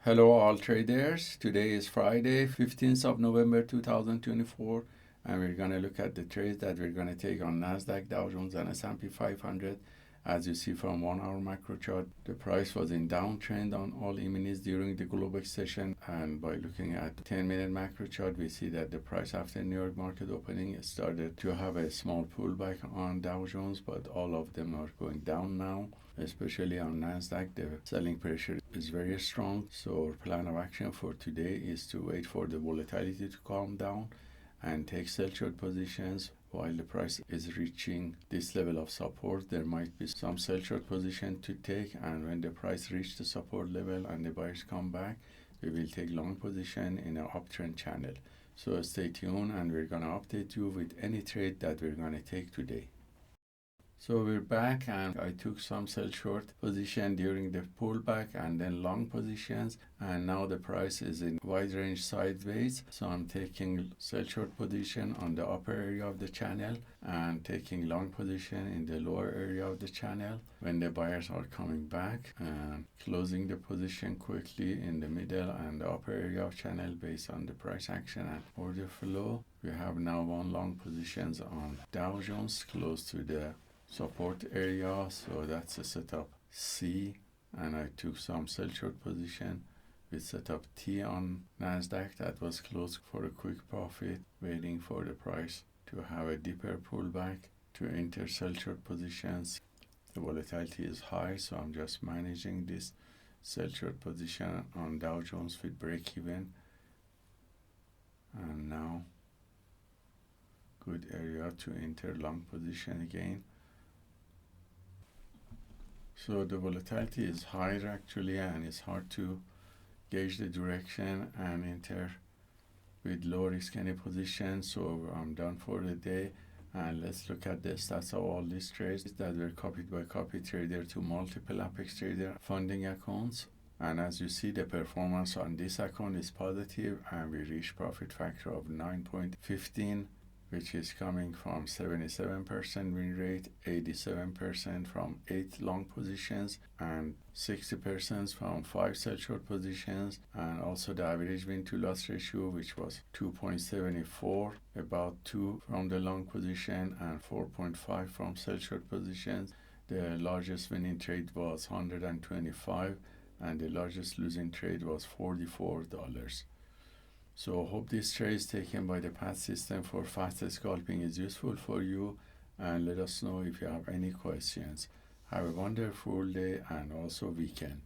Hello all traders. Today is Friday, 15th of November 2024, and we're going to look at the trades that we're going to take on Nasdaq, Dow Jones, and S&P 500. As you see from 1-hour macro chart, the price was in downtrend on all E-minis during the global session, and by looking at 10-minute macro chart, we see that the price after New York market opening started to have a small pullback on Dow Jones, but all of them are going down now. Especially on Nasdaq, the selling pressure is very strong. So our plan of action for today is to wait for the volatility to calm down and take sell short positions while the price is reaching this level of support. There might be some sell short position to take, and when the price reaches the support level and the buyers come back, we will take long position in an uptrend channel. So stay tuned, and we're going to update you with any trade that we're going to take today. So we're back, and I took some sell short position during the pullback and then long positions, and now the price is in wide range sideways. So I'm taking sell short position on the upper area of the channel and taking long position in the lower area of the channel when the buyers are coming back, and closing the position quickly in the middle and the upper area of channel based on the price action and order flow. We have now one long positions on Dow Jones close to the support area, so that's a setup C, and I took some sell short position with setup T on Nasdaq that was closed for a quick profit, waiting for the price to have a deeper pullback to enter sell short positions. The volatility is high, so I'm just managing this sell short position on Dow Jones with break even, and now good area to enter long position again. So the volatility is higher actually, and it's hard to gauge the direction and enter with low risk any position. So I'm done for the day, and let's look at the stats of all these trades that were copied by copy trader to multiple Apex Trader funding accounts. And as you see, the performance on this account is positive, and we reach profit factor of 9.15, which is coming from 77% win rate, 87% from 8 long positions, and 60% from 5 sell short positions, and also the average win to loss ratio, which was 2.74, about 2 from the long position and 4.5 from sell short positions. The largest winning trade was 125, and the largest losing trade was $44. So hope this trade taken by the PAAT system for fast scalping is useful for you, and let us know if you have any questions. Have a wonderful day and also weekend.